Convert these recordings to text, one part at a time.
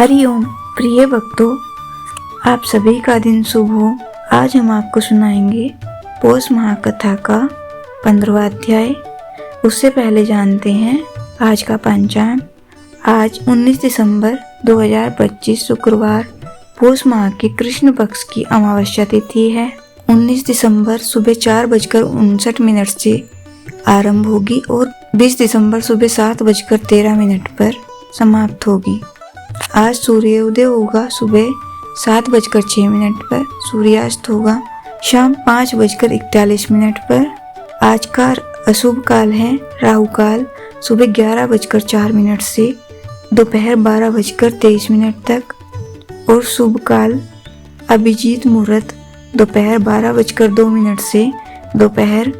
हरिओम प्रिय भक्तों, आप सभी का दिन शुभ हो। आज हम आपको सुनाएंगे पौष महाकथा का 15वां अध्याय। उससे पहले जानते हैं आज का पंचांग। आज 19 दिसंबर 2025 शुक्रवार पौष माह के कृष्ण पक्ष की अमावस्या तिथि है। 19 दिसंबर सुबह 4:59 से आरंभ होगी और 20 दिसंबर सुबह 7:13 पर समाप्त होगी। आज सूर्योदय होगा सुबह 7:06 पर, सूर्यास्त होगा शाम 5:41 पर। आज का अशुभ काल है राहु काल सुबह 11:04 से दोपहर 12:23 तक और शुभ काल अभिजीत मुहूर्त दोपहर 12:02 से दोपहर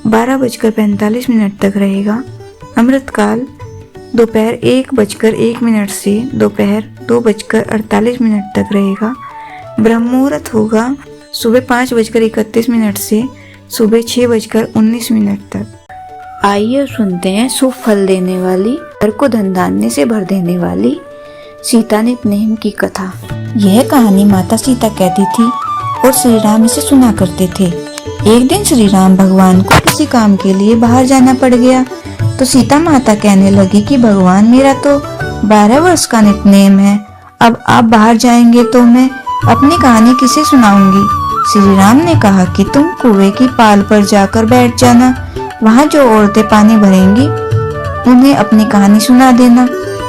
12:45 तक रहेगा। अमृत काल दोपहर 1:01 से दोपहर 2:48 तक रहेगा। ब्रह्म मुहूर्त होगा सुबह 5:31 से सुबह 6:19 तक। आइए सुनते हैं शुभ फल देने वाली, घर को धन धान्य से भर देने वाली सीता नित्य की कथा। यह कहानी माता सीता कहती थी और श्री राम इसे सुना करते थे। एक दिन श्री राम भगवान को किसी काम के लिए बाहर जाना पड़ गया तो सीता माता कहने लगी कि भगवान, मेरा तो 12 वर्ष का नित्यनेम है, अब आप बाहर जाएंगे तो मैं अपनी कहानी किसे सुनाऊंगी। श्री राम ने कहा कि तुम कुएं की पाल पर जाकर बैठ जाना, वहाँ जो औरतें पानी भरेंगी उन्हें अपनी कहानी सुना देना।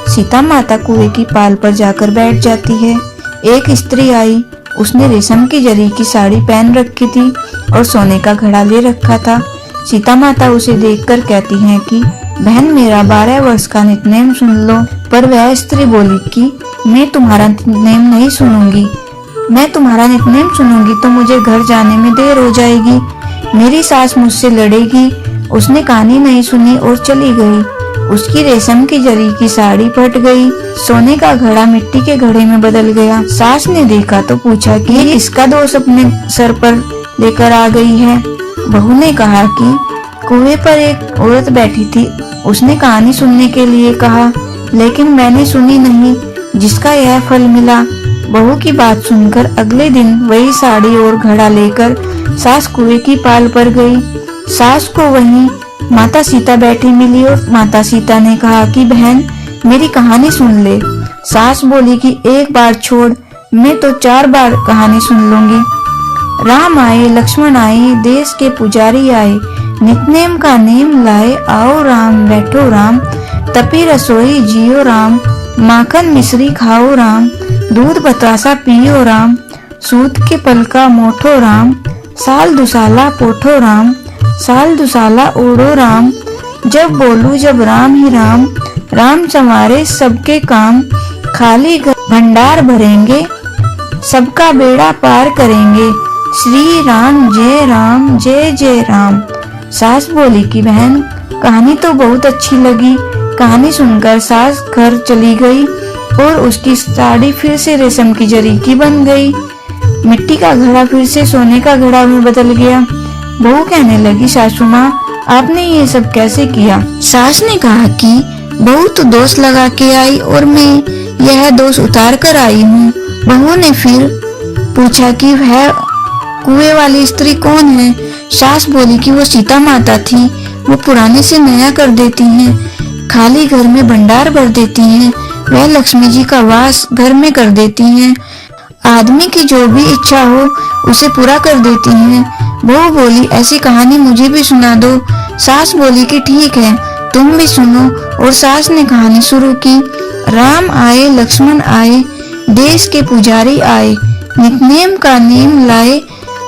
सीता माता कुएं की पाल पर जाकर बैठ जाती है। एक स्त्री आई, उसने रेशम की जरी की साड़ी पहन रखी थी और सोने का घड़ा ले रखा था। सीता माता उसे देखकर कहती हैं कि बहन, मेरा 12 वर्ष का नित्यनेम सुन लो। पर वह स्त्री बोली कि मैं तुम्हारा नित्यनेम नहीं सुनूंगी, मैं तुम्हारा नित्यनेम सुनूंगी तो मुझे घर जाने में देर हो जाएगी, मेरी सास मुझसे लड़ेगी। उसने कहानी नहीं सुनी और चली गई। उसकी रेशम की जरी की साड़ी फट गई, सोने का घड़ा मिट्टी के घड़े में बदल गया। सास ने देखा तो पूछा कि ये किसका दोष अपने सर पर लेकर आ गई है। बहू ने कहा कि कुएं पर एक औरत बैठी थी, उसने कहानी सुनने के लिए कहा लेकिन मैंने सुनी नहीं, जिसका यह फल मिला। बहू की बात सुनकर अगले दिन वही साड़ी और घड़ा लेकर सास कुएं की पाल पर गई। सास को वहीं माता सीता बैठी मिली और माता सीता ने कहा कि बहन, मेरी कहानी सुन ले। सास बोली कि एक बार छोड़, मैं तो 4 बार कहानी सुन लूंगी। राम आए, लक्ष्मण आए, देश के पुजारी आए, नित्यनेम का नेम लाए, आओ राम बैठो राम, तपी रसोई जियो राम, माखन मिश्री खाओ राम, दूध बतासा पियो राम, सूत के पल का मोठो राम, साल दुसाला पोठो राम, साल दुसाला ओढ़ो राम, जब बोलू जब राम ही राम, राम संवारे सबके काम, खाली भंडार भरेंगे, सबका बेड़ा पार करेंगे, श्री राम जय जय राम। सास बोली कि बहन, कहानी तो बहुत अच्छी लगी। कहानी सुनकर सास घर चली गई और उसकी साड़ी फिर से रेशम की जरी की बन गई। मिट्टी का घड़ा फिर से सोने का घड़ा में बदल गया। बहू कहने लगी, सासू माँ, आपने ये सब कैसे किया। सास ने कहा कि बहू तो दोष लगा के आई और मैं यह दोष उतार कर आई हूँ। बहू ने फिर पूछा कि वह कुएं वाली स्त्री कौन है। सास बोली कि वो सीता माता थी, वो पुराने से नया कर देती हैं, खाली घर में भंडार भर देती हैं, वह लक्ष्मी जी का वास घर में कर देती हैं, आदमी की जो भी इच्छा हो उसे पूरा कर देती हैं। बहू बोली, ऐसी कहानी मुझे भी सुना दो। सास बोली कि ठीक है, तुम भी सुनो। और सास ने कहानी शुरू की। राम आए, लक्ष्मण आए, देश के पुजारी आए, नित्यनेम का नेम लाए,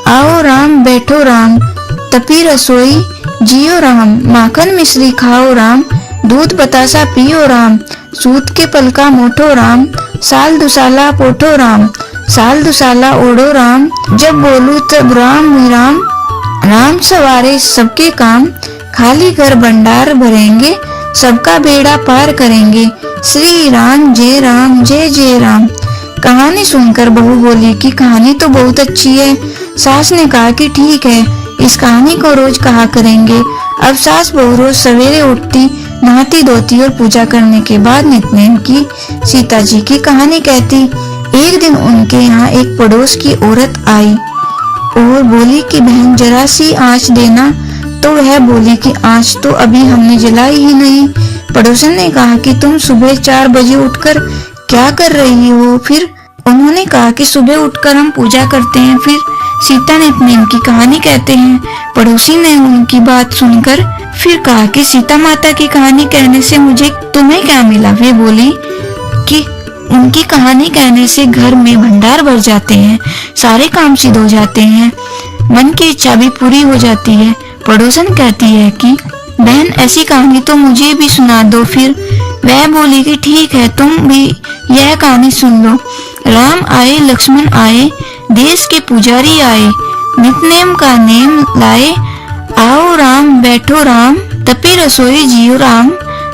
आओ राम बैठो राम, तपी रसोई जियो राम, माखन मिश्री खाओ राम, दूध बतासा पियो राम, सूत के पल का मोठो राम, साल दुसाला पोठो राम, साल दुसाला ओढ़ो राम, जब बोलू तब राम ही राम, राम सवारे सबके काम, खाली घर भंडार भरेंगे, सबका बेड़ा पार करेंगे, श्री राम जय जय राम। कहानी सुनकर बहू बोली कि कहानी तो बहुत अच्छी है। सास ने कहा कि ठीक है, इस कहानी को रोज कहा करेंगे। अब सास बहू रोज सवेरे उठती, नहाती धोती और पूजा करने के बाद नित्य की सीता जी की कहानी कहती। एक दिन उनके यहाँ एक पड़ोस की औरत आई और बोली कि बहन जरा सी आँच देना। तो वह बोली कि आँच तो अभी हमने जलाई ही नहीं। पड़ोसन ने कहा कि तुम सुबह 4 बजे उठकर क्या कर रही हो? फिर उन्होंने कहा कि सुबह उठकर हम पूजा करते हैं, फिर सीता नित्य की कहानी कहते हैं। पड़ोसी ने उनकी बात सुनकर फिर कहा कि सीता माता की कहानी कहने से मुझे तुम्हें क्या मिला? वे बोली कि उनकी कहानी कहने से घर में भंडार भर जाते हैं, सारे काम सिद्ध हो जाते हैं, मन की इच्छा भी पूरी हो जाती है। पड़ोसन कहती है कि बहन ऐसी कहानी तो मुझे भी सुना दो। फिर वह बोली कि ठीक है, तुम भी यह कहानी सुन लो। राम आए, लक्ष्मण आए, देश के पुजारी आए, नित्य का नेम लाए। आओ राम, बैठो राम, तपी रसोई जियो राम,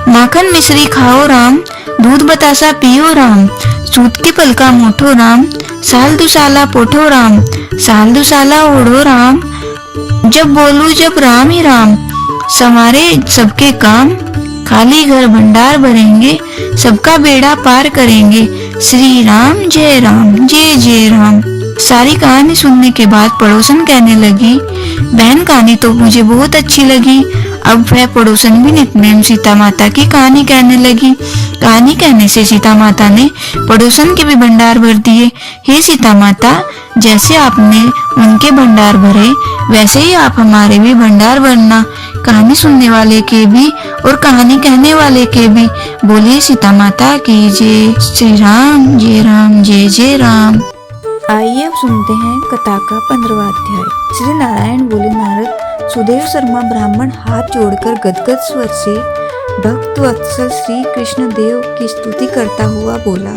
माखन मिश्री खाओ राम, दूध बतासा पियो राम, सूत की पलका मोठो राम, साल दुसाला पोठो राम, साल दुसाला ओढ़ो राम, जब बोलू जब राम ही राम, समारे सबके काम, खाली घर भंडार भरेंगे, सबका बेड़ा पार करेंगे, श्री राम जय जय राम। सारी कहानी सुनने के बाद पड़ोसन कहने लगी, बहन कहानी तो मुझे बहुत अच्छी लगी। अब वह पड़ोसन भी नित्य सीता माता की कहानी कहने लगी। कहानी कहने से सीता माता ने पड़ोसन के भी भंडार भर दिए। हे सीता माता, जैसे आपने उनके भंडार भरे वैसे ही आप हमारे भी भंडार भरना, कहानी सुनने वाले के भी और कहानी कहने वाले के भी। बोलिए सीता माता की जय। श्री राम जय जय राम। आइए अब सुनते हैं कथा का 15वां अध्याय। श्री नारायण बोले, नारद, सुदेव शर्मा ब्राह्मण हाथ जोड़कर गदगद स्वर से भक्त वत्सल श्री कृष्ण देव की स्तुति करता हुआ बोला,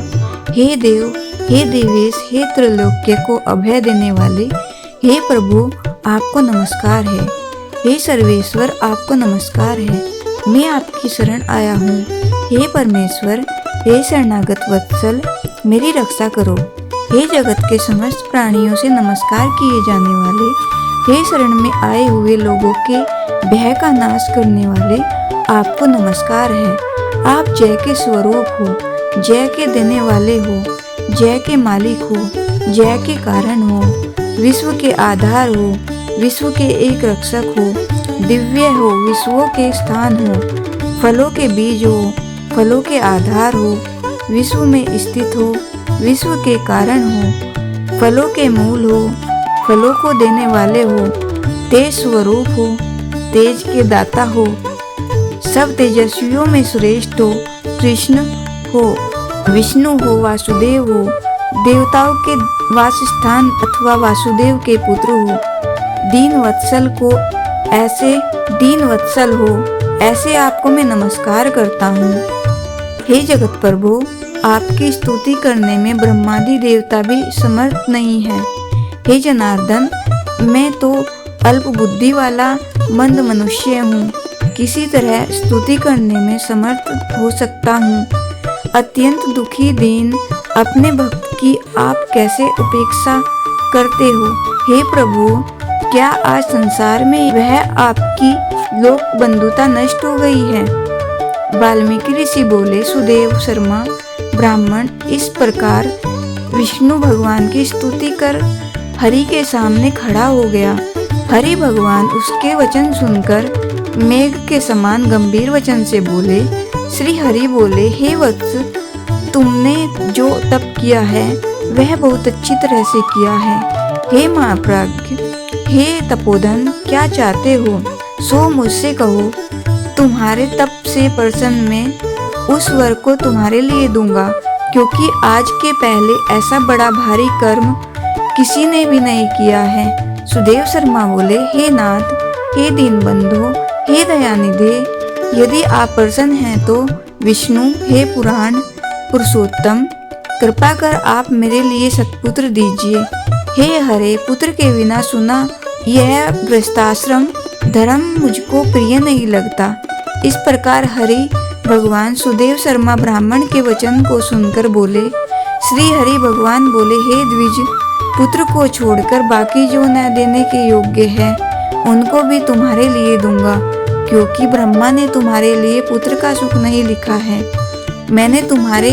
हे देव, हे देवेश, हे त्रैलोक्य को अभय देने वाले, हे प्रभु आपको नमस्कार है। हे सर्वेश्वर आपको नमस्कार है। मैं आपकी शरण आया हूँ। हे परमेश्वर, हे शरणागत वत्सल, मेरी रक्षा करो। हे जगत के समस्त प्राणियों से नमस्कार किए जाने वाले, हे शरण में आए हुए लोगों के भय का नाश करने वाले, आपको नमस्कार है। आप जय के स्वरूप हो, जय के देने वाले हो, जय के मालिक हो, जय के कारण हो, विश्व के आधार हो, विश्व के एक रक्षक हो, दिव्य हो, विश्वों के स्थान हो, फलों के बीज हो, फलों के आधार हो, विश्व में स्थित हो, विश्व के कारण हो, फलों के मूल हो, फलों को देने वाले हो, तेज स्वरूप हो, तेज के दाता हो, सब तेजस्वियों में श्रेष्ठ हो, कृष्ण हो, विष्णु हो, वासुदेव हो, देवताओं के वासस्थान अथवा वासुदेव के पुत्र हो, दीन वत्सल हो, ऐसे आपको मैं नमस्कार करता हूँ। हे जगत प्रभु, आपकी स्तुति करने में ब्रह्मादि देवता भी समर्थ नहीं है। हे जनार्दन, मैं तो अल्प बुद्धि वाला मंद मनुष्य हूँ, किसी तरह स्तुति करने में समर्थ हो सकता हूँ। अत्यंत दुखी दीन अपने भक्त की आप कैसे उपेक्षा करते हो? हे प्रभु, क्या आज संसार में वह आपकी लोक बंधुता नष्ट हो गई है? वाल्मीकि ऋषि बोले, सुदेव शर्मा ब्राह्मण इस प्रकार विष्णु भगवान की स्तुति कर हरि के सामने खड़ा हो गया। हरि भगवान उसके वचन सुनकर मेघ के समान गंभीर वचन से बोले। श्री हरि बोले, हे वत्स, तुमने जो तप किया है वह बहुत अच्छी तरह से किया है। हे महाप्राज्ञ, हे तपोधन, क्या चाहते हो सो मुझसे कहो। तुम्हारे तप से प्रसन्न मैं उस वर को तुम्हारे लिए दूंगा, क्योंकि आज के पहले ऐसा बड़ा भारी कर्म किसी ने भी नहीं किया है। सुदेव शर्मा बोले, हे नाथ, हे दीन बंधु, हे दयानिधे, यदि आप प्रसन्न हैं तो विष्णु, हे पुराण पुरुषोत्तम, कृपा कर आप मेरे लिए सत्पुत्र दीजिए। हे हरे, पुत्र के बिना सुना यह गृहस्थाश्रम धर्म मुझको प्रिय नहीं लगता। इस प्रकार हरि भगवान सुदेव शर्मा ब्राह्मण के वचन को सुनकर बोले। श्री हरि भगवान बोले, हे द्विज, पुत्र को छोड़कर बाकी जो न देने के योग्य है उनको भी तुम्हारे लिए दूंगा, क्योंकि ब्रह्मा ने तुम्हारे लिए पुत्र का सुख नहीं लिखा है। मैंने तुम्हारे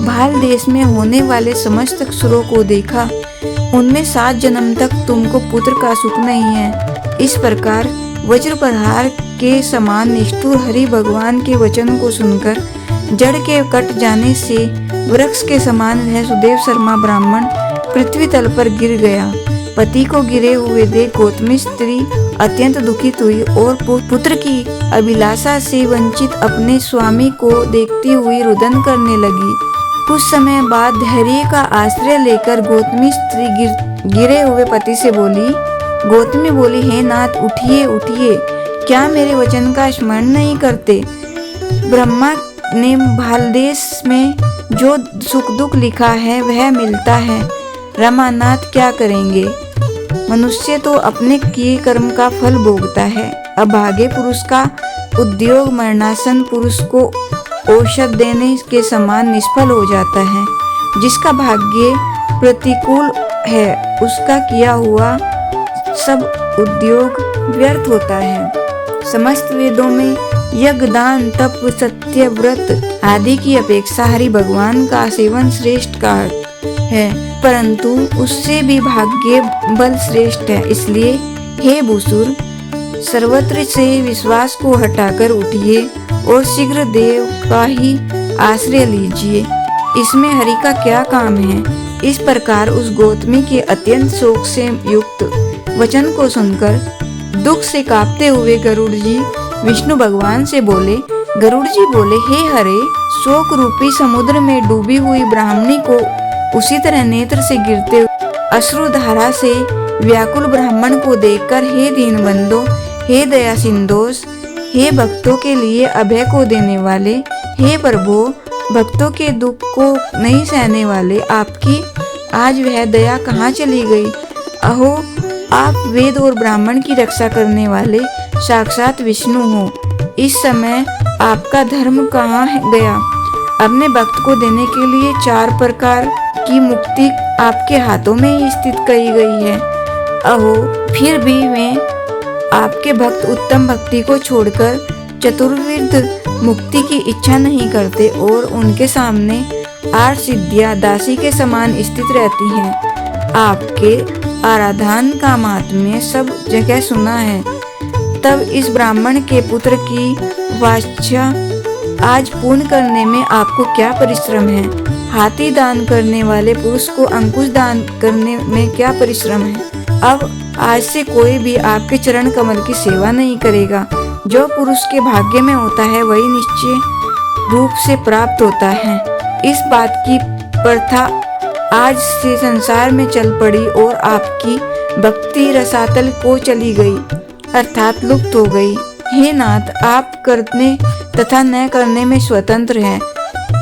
भाल देश में होने वाले समस्त असुरों को देखा, उनमें 7 जन्म तक तुमको पुत्र का सुख नहीं है। इस प्रकार वज्र प्रहार के समान निष्ठुर हरि भगवान के वचन को सुनकर जड़ के कट जाने से वृक्ष के समान वह सुदेव शर्मा ब्राह्मण पृथ्वी तल पर गिर गया। पति को गिरे हुए देख गौतमी स्त्री अत्यंत दुखित हुई और पुत्र की अभिलाषा से वंचित अपने स्वामी को देखती हुई रुदन करने लगी। कुछ समय बाद धैर्य का आश्रय लेकर गौतमी स्त्री गिरे हुए पति से बोली। गौतमी बोली, हे नाथ, उठिए उठिए, क्या मेरे वचन का स्मरण नहीं करते? ब्रह्मा ने भालदेश में जो सुख दुख लिखा है वह मिलता है। रमानाथ क्या करेंगे? मनुष्य तो अपने किए कर्म का फल भोगता है। अभागे पुरुष का उद्योग मरणासन पुरुष को औषध देने के समान निष्फल हो जाता है। जिसका भाग्य प्रतिकूल है उसका किया हुआ सब उद्योग व्यर्थ होता है। समस्त वेदों में यज्ञ, दान, तप, सत्य, व्रत आदि की अपेक्षा हरि भगवान का सेवन श्रेष्ठ का है, परंतु उससे भी भाग्य बल श्रेष्ठ है। इसलिए हे भूसुर, सर्वत्र से विश्वास को हटाकर उठिए और शीघ्र देव का ही आश्रय लीजिए। इसमें हरि का क्या काम है? इस प्रकार उस गौतमी के अत्यंत शोक से युक्त वचन को सुनकर दुख से कांपते हुए गरुड़ जी विष्णु भगवान से बोले। गरुड़ जी बोले, हे हरे, शोक रूपी समुद्र में डूबी हुई ब्राह्मणी को उसी तरह नेत्र से गिरते अश्रुधारा से व्याकुल ब्राह्मण को देखकर, हे दीनबंधो, हे दया सिंधोष, हे भक्तों के लिए अभय को देने वाले, हे प्रभु, भक्तों के दुख को नहीं सहने वाले, आपकी आज वह दया कहाँ चली गई? अहो, आप वेद और ब्राह्मण की रक्षा करने वाले साक्षात विष्णु हो। इस समय आपका धर्म कहाँ गया? अपने भक्त को देने के लिए 4 प्रकार की मुक्ति आपके हाथों में ही स्थित कही गई है। अहो, फिर भी वे आपके भक्त उत्तम भक्ति को छोड़कर चतुर्विध मुक्ति की इच्छा नहीं करते और उनके सामने 8 सिद्धियां दासी के समान स्थित रहती हैं। आपके आराधन का महात्म्य सब जगह सुना है। तब इस ब्राह्मण के पुत्र की वांछा आज पूर्ण करने में आपको क्या परिश्रम है? हाथी दान करने वाले पुरुष को अंकुश दान करने में क्या परिश्रम है? अब आज से कोई भी आपके चरण कमल की सेवा नहीं करेगा। जो पुरुष के भाग्य में होता है वही निश्चय रूप से प्राप्त होता है। इस बात की प्रथा आज से संसार में चल पड़ी और आपकी भक्ति रसातल को चली गई, अर्थात लुप्त हो गई। हे नाथ, आप करने तथा न करने में स्वतंत्र हैं।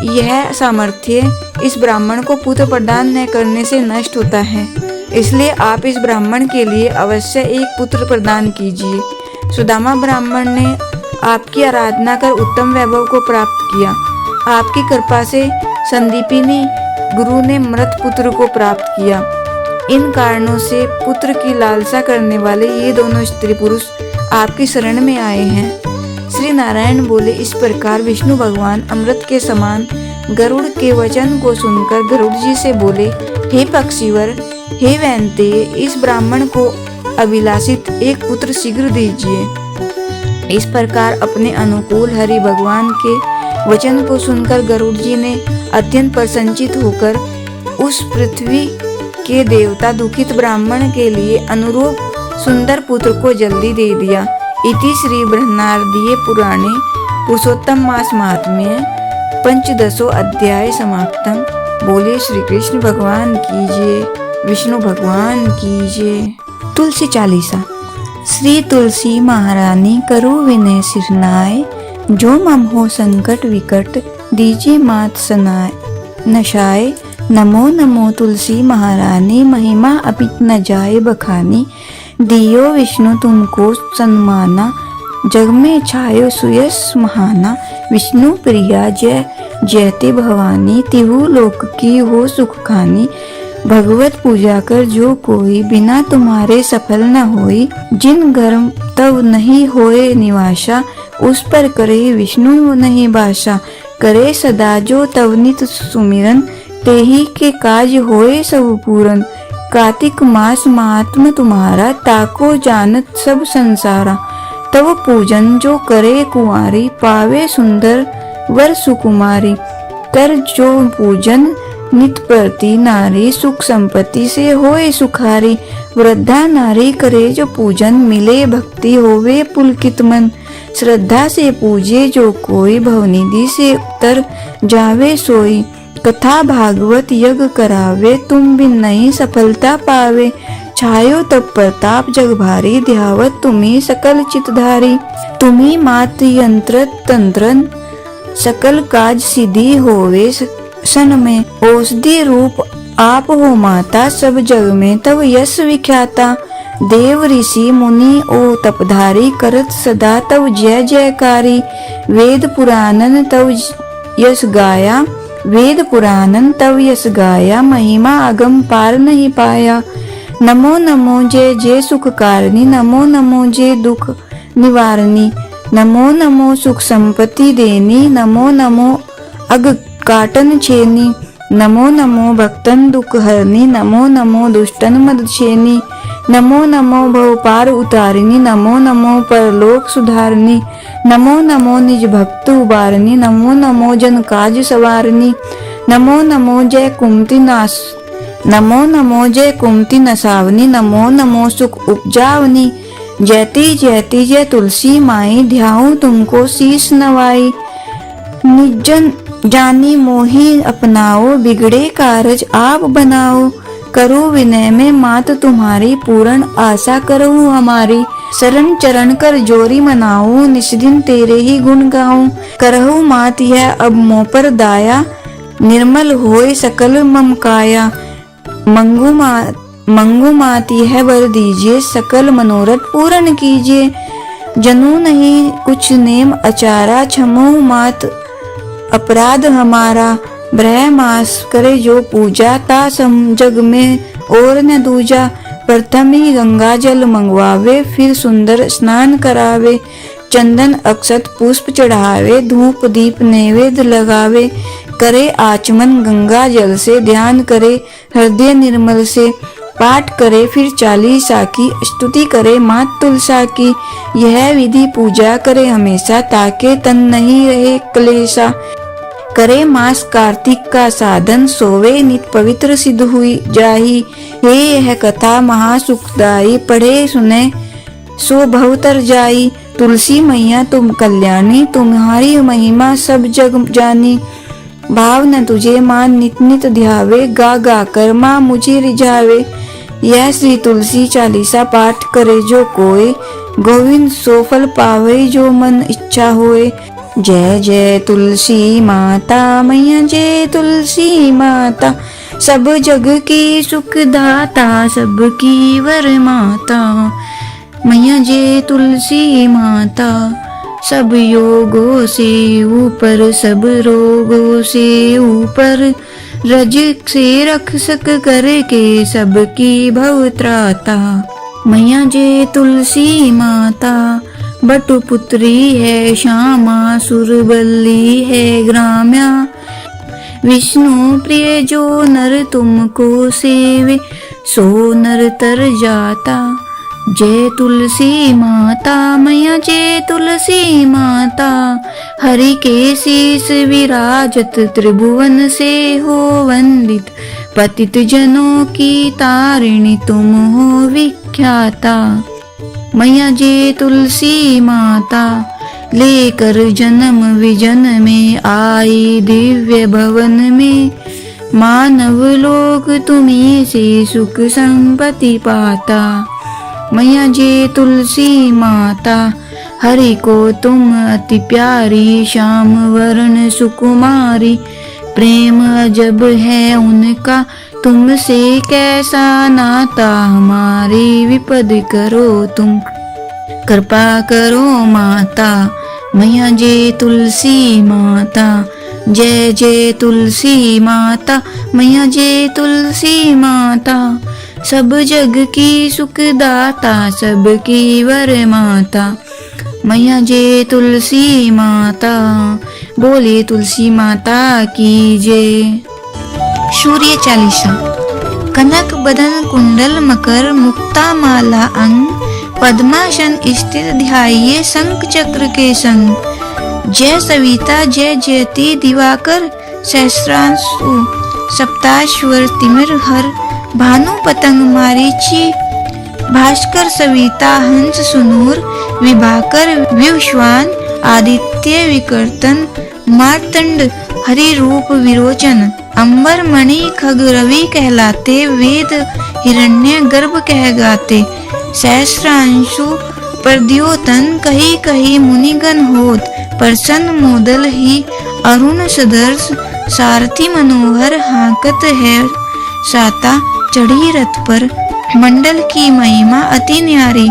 यह सामर्थ्य इस ब्राह्मण को पुत्र प्रदान न करने से नष्ट होता है। इसलिए आप इस ब्राह्मण के लिए अवश्य एक पुत्र प्रदान कीजिए। सुदामा ब्राह्मण ने आपकी आराधना कर उत्तम वैभव को प्राप्त किया। आपकी कृपा से संदीपिनी गुरु ने मृत पुत्र को प्राप्त किया। इन कारणों से पुत्र की लालसा करने वाले ये दोनों स्त्री पुरुष आपकी शरण में आए हैं। श्री नारायण बोले। इस प्रकार विष्णु भगवान अमृत के समान गरुड़ के वचन को सुनकर गरुड़ जी से बोले, हे पक्षीवर, हे वैन्ते, इस ब्राह्मण को अभिलाषित एक पुत्र शीघ्र दीजिए। इस प्रकार अपने अनुकूल हरि भगवान के वचन को सुनकर गरुड़ जी ने अत्यंत प्रसन्नचित होकर उस पृथ्वी के देवता दुखित ब्राह्मण के लिए अनुरूप सुंदर पुत्र को जल्दी दे दिया। इति श्री बृहन्नारदीय पुराणे पुरुषोत्तम मास महात्म्य पंचदशो अध्याय समाप्तम। बोले श्री कृष्ण भगवान की जय, विष्णु भगवान की जय। तुलसी चालीसा। श्री तुलसी महारानी करो विनय सिरनाय, जो मम हो संकट विकट दीजिए मात सनाय नशाय। नमो नमो तुलसी महारानी, महिमा अभी न जाए बखानी, दियो विष्णु तुमको सन्माना, जग में छायो सुयस महाना। विष्णु प्रिया जय जयते भवानी, तिहु लोक की हो सुख खानी। भगवत पूजा कर जो कोई, बिना तुम्हारे सफल न होई। जिन गर्म तब नहीं होए निवासा, उस पर करे विष्णु नहीं भाषा। करे सदा जो तव नित सुमिरन, तेहि के काज होए सब पूरन। कार्तिक मास महात्म तुम्हारा, ताको जानत सब संसारा। तव पूजन जो करे कुंवारी, पावे सुंदर वर सुकुमारी। कर जो पूजन नित प्रति नारी, सुख संपत्ति से होए सुखारी। वृद्धा नारी करे जो पूजन, मिले भक्ति होवे पुलकित मन। श्रद्धा से पूजे जो कोई, भवनिधि से उतर जावे सोई। कथा भागवत यज्ञ करावे, तुम बिन नहीं सफलता पावे। छायो तब प्रताप जग भारी, ध्यावत तुम्ही सकल चितधारी। तुम्ही मात यंत्र तंत्रन, सकल काज सिद्धि होवे सन में। औषधि रूप आप हो माता, सब जग में तब यश विख्याता। देव ऋषि मुनि ओ तपधारी, करत सदा तब जय जयकारी। वेद पुराणन तब यश गाया, वेद पुराणन तब यश गाया। महिमा अगम पार नहीं पाया। नमो नमो जय जय सुख कारणी, नमो नमो जय दुख निवारणी। नमो नमो सुख संपत्ति देनी, नमो नमो अग काटन छेनी। नमो नमो भक्तन दुख हरनी, नमो नमो दुष्टन मद छेनी। नमो नमो भव पार उतारिनी, नमो नमो परलोक सुधारनी। नमो नमो निज भक्त उबारनी, नमो नमो जन काज सवारनी। नमो नमो जय कुमति नाश, नमो नमो जय कुमति नसावनी। नमो नमो सुख उपजावनी। जयति जयति जय तुलसी माई, ध्याऊं तुमको शीश नवाई। निजन जानी मोहि अपनाओ, बिगड़े कारज आप बनाओ। करो विनय में मात तुम्हारी, पूर्ण आशा करो हमारी। शरण चरण कर जोरी मनाऊं, निस्दिन तेरे ही गुण गाऊं। करहु मात यह अब मोह पर दाया, निर्मल होए सकल मम काया। मंगू मात यह वर दीजिए, सकल मनोरथ पूर्ण कीजिए। जनू नहीं कुछ नेम अचारा, क्षमो मात अपराध हमारा। ब्रह मास करे जो पूजा, ता सम जग में और न दूजा। प्रथम ही गंगा जल मंगवावे, फिर सुंदर स्नान करावे। चंदन अक्षत पुष्प चढ़ावे, धूप दीप नैवेद्य लगावे। करे आचमन गंगा जल से, ध्यान करे हृदय निर्मल से। पाठ करे फिर 40 की, स्तुति करे मात तुलसा की। यह विधि पूजा करे हमेशा, ताके तन नहीं रहे क्लेशा। करे मास कार्तिक का साधन, सोवे नित पवित्र सिद्ध हुई जाही। हे यह कथा महासुखदाई, पढ़े सुने सो भवतर जाई। तुलसी मैया तुम कल्याणी, तुम्हारी महिमा सब जग जानी। भाव न तुझे मान नित नित ध्यावे, गा गा कर माँ मुझे रिझावे। यह श्री तुलसी चालीसा पाठ करे जो कोय, गोविंद सो फल पावे जो मन इच्छा होए। जय जय तुलसी माता मैया, जय तुलसी माता। सब जग की सुखदाता, सबकी वर माता। मैया जय तुलसी माता। सब योगों से ऊपर, सब रोगों से ऊपर। रज से रक्षक करके सबकी भव त्राता। मैया जय तुलसी माता। बटुपुत्री है श्यामा, सुरबल्ली है ग्राम्या। विष्णु प्रिय जो नर तुमको सेवे, सो नर तर जाता। जय तुलसी माता मैया, जय तुलसी माता। हरि के शीस विराजत, त्रिभुवन से हो वंदित। पतित जनों की तारिणी, तुम हो विख्याता। मैया जय तुलसी माता। लेकर जन्म विजन में आई, दिव्य भवन में। मानव लोग तुम्हीं से सुख संपत्ति पाता। मैया जय तुलसी माता। हरि को तुम अति प्यारी, श्याम वर्ण सुकुमारी। प्रेम अजब है उनका, तुमसे कैसा नाता। हमारी विपद करो तुम, कृपा करो माता। मैया जय तुलसी माता। जय जय तुलसी माता मैया, जय तुलसी माता। सब जग की सुखदाता, सबकी वर माता। मैया जय तुलसी माता, बोले तुलसी माता की जय। सूर्य चालीसा। कनक बदन कुंडल मकर मुक्ता माला अंग, पद्मासन स्थिर ध्याये शंख चक्र के संग। जय सविता जय जयति दिवाकर, सहस्रांशु सप्ताश्वर तिमिर हर। भानु पतंग मारीची भास्कर, सविता हंस सुनूर, विभाकर विश्वान, आदित्य विकर्तन, मार्तंड हरि रूप विरोचन। अंबर मणि खग रवि कहलाते, वेद हिरण्य गर्भ कह गाते। सहस्रांशु प्रद्योतन, कही कही मुनिगण होत। प्रसन्न मोदल ही अरुण सदर्श, सारथी मनोहर हाकत है साता। चढ़ी रथ पर मंडल की महिमा अति न्यारी,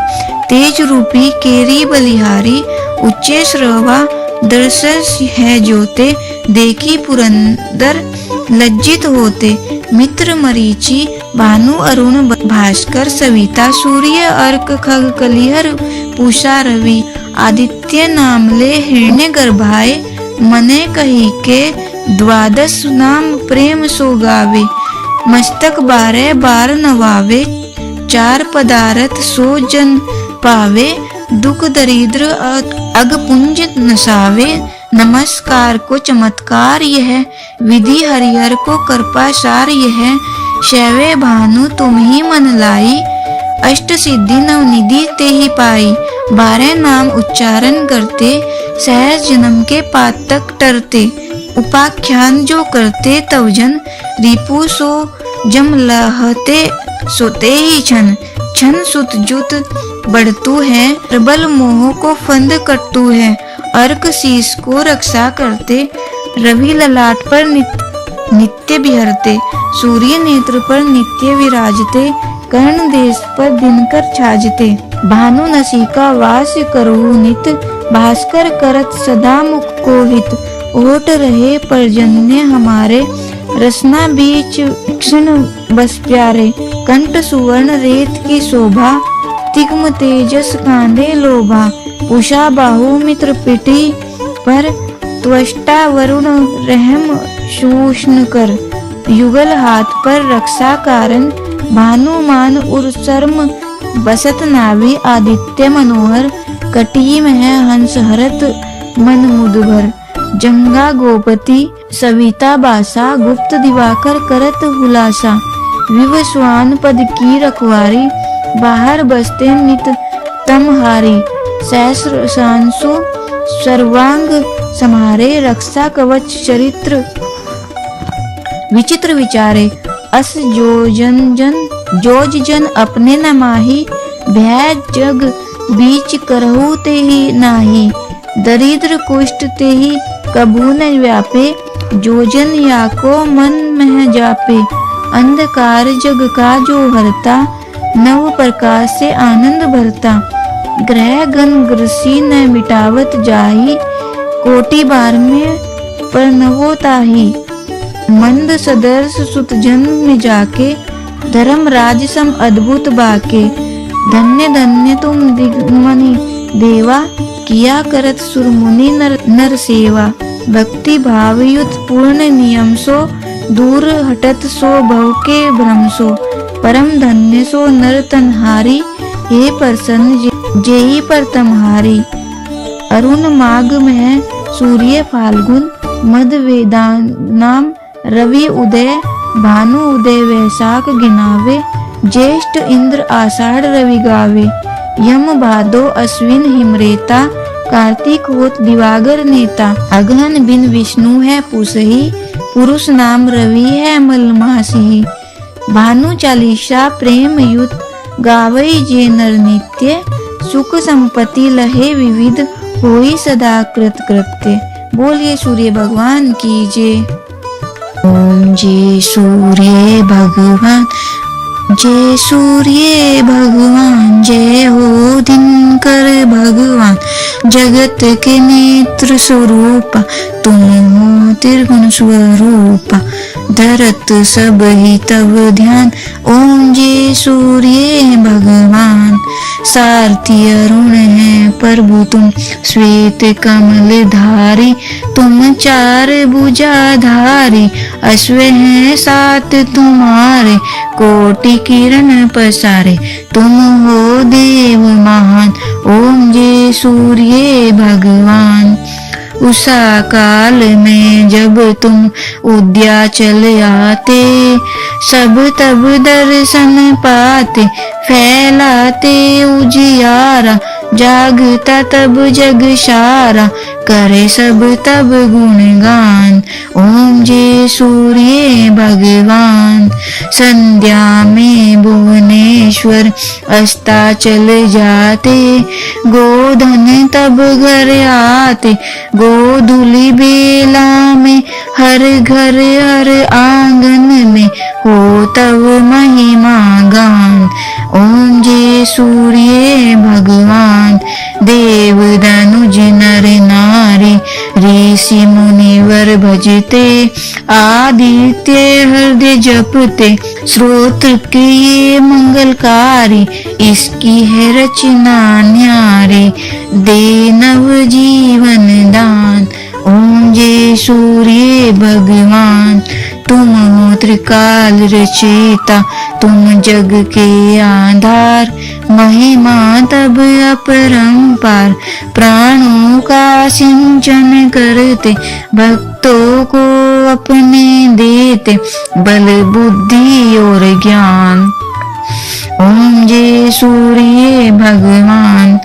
तेज रूपी केरी बलिहारी। उच्चे श्रवा दर्शस है जोते, देखी पुरंदर लज्जित होते। मित्र मरीचि भानु अरुण भास्कर, सविता सूर्य अर्क खग कलिहर पूषा रवि। आदित्य नामले हिरण्य गर्भाए, मने कही के द्वादश नाम प्रेम सो गावे। मस्तक 12 बार नवावे, 4 पदार्थ सो जन पावे। दुख दरिद्र अगपुंज नसावे, नमस्कार को चमत्कार यह। विधि हरिहर को कृपा सार यह, शैवे भानु तुम ही मन लाई। अष्ट सिद्धि नवनिधि ते ही पाई, 12 नाम उच्चारण करते। सहज जन्म के पातक टरते, उपाख्यान जो करते तव जन। रिपु सो जम लहते, सोते ही छन। छन सुत जुत बढ़तु है, प्रबल मोह को फंद कटतु है। अर्क शीस को रक्षा करते, रवि ललाट पर नित्य बिहरते। सूर्य नेत्र पर नित्य विराजते, कर्ण देश पर दिनकर छाजते। भानु नसिका वास करहु नित, भास्कर करत सदा मुख को हित। ओट रहे पर्जन्य हमारे, रसना बीच क्षण बस प्यारे। कंठ सुवर्ण रेत की शोभा, तिग्म तेजस कांधे लोभा। उषा बाहु मित्र पिटी पर, त्वष्टा वरुण रहम शूष्ण कर। युगल हाथ पर रक्षा कारण, भानुमान उर शर्म बसत नाभि। आदित्य मनोहर कटी में हंस हरत मन मुदभर। जंगा गोपति सविता बासा, गुप्त दिवाकर करत हुलासा। विवस्वान पद की रखवारी, बाहर बसते नित तमहारी। सहस्र सांसु सर्वांग समारे, रक्षा कवच चरित्र विचित्र विचारे। अस जोज जन अपने न माही, भय जग बीच करहु ते ही नाही। दरिद्र कुष्ठ ते ही कबू न व्यापे, जोजन या को मन मह जापे। अंधकार जग का जो हरता, नव प्रकाश से आनंद भरता। ग्रह गण ग्रसी न मिटावत जाही, कोटि बार में परनवो ताही। मंद सदर्श सुत जन्म में जाके, धर्म राज सम अद्भुत बाके। धन्य धन्य तुम दिग्मनि देवा, किया करत सुरमुनि नर सेवा। भक्ति भाव युत पूर्ण नियम सो, दूर हटत सो भव के भ्रम सो। परम धन्य सो नर तनहारी, हे प्रसन्न जेहि पर तमहारी। अरुण माघ में सूर्य फाल्गुन, मद वेदान नाम रवि उदय। भानु उदय वैशाख गिनावे, ज्येष्ठ इंद्र आषाढ़ रवि गावे। यम भादो अश्विन हिमरेता, कार्तिक होत दिवागर नेता। अगहन बिन विष्णु है पुसही, पुरुष नाम रवि है मलमासी। भानु चालीसा प्रेम युत, गावई जे नर नित्य। सुख संपत्ति लहे विविध, होई सदा कृत कृत्य। बोलिए सूर्य भगवान की जय। ओम जय सूर्य भगवान, जय सूर्य भगवान। जय हो दिनकर भगवान, जगत के नेत्र स्वरूप तुम हो त्रिगुण स्वरूपा, धरत सब ही तब ध्यान। ओम जय सूर्य भगवान, सारथी अरुण है प्रभु तुम, श्वेत कमल धारी तुम चार भुजाधारी। अश्व हैं सात तुम्हारे, कोटि किरण पसारे, तुम हो देव महान। ओम जय सूर्य भगवान। उषा काल में जब तुम उद्याचल आते, सब तब दर्शन पाते, फैलाते उजियारा, जागता तब जग सारा, करे सब तब गुणगान। ओम जय सूर्य भगवान। संध्या में भुवनेश्वर अस्ताचल जाते, गोधन तब घर आते, गोधूली बेला में हर घर हर आंगन में हो तब महिमा गान। ओम जय सूर्य भगवान। देव धनुज नर नारी, ऋषि मुनिवर भजते, आदित्य हृदय जपते, श्रोत्र के ये मंगलकारी, इसकी है रचना न्यारी, दे नव जीवन दान। ओम जय सूर्य भगवान। तुम हो त्रिकाल रचयिता, तुम जग के आधार, महिमा तब अपरंपार, प्राणों का सिंचन करते, भक्तों को अपने देते, बल बुद्धि और ज्ञान। ओम जय सूर्य भगवान।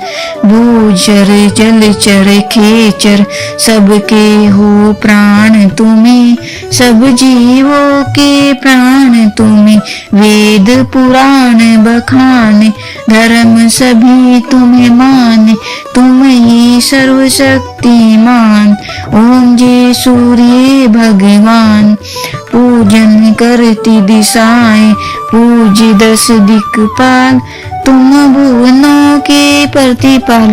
भूचर जलचर खेचर, सबके हो प्राण तुम्हें, सब जीवों के प्राण तुम्हें, वेद पुराण बखाने, धर्म सभी तुम्हें माने, तुम ही सर्वशक्तिमान। ओम जय सूर्य भगवान। पूजन करती दिशाएं, पूज दस दिक्पाल, तुम भुवनों के प्रतिपाल,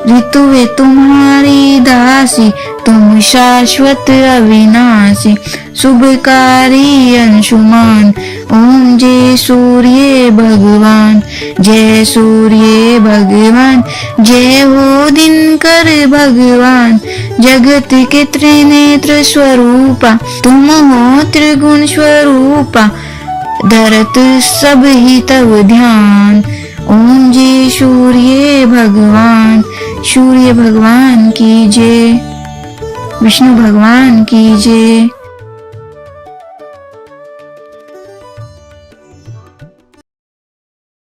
ऋतुए तुम्हारी दासी, तुम शाश्वत अविनाशी, शुभकारी अंशुमान। ओम जय सूर्य भगवान। जय सूर्य भगवान, जय हो दिनकर भगवान, जगत के त्रिनेत्र स्वरूपा, तुम हो त्रिगुण स्वरूपा, धरत सब ही तब ध्यान। ओम जय सूर्य भगवान। सूर्य भगवान की जय, विष्णु भगवान की जय।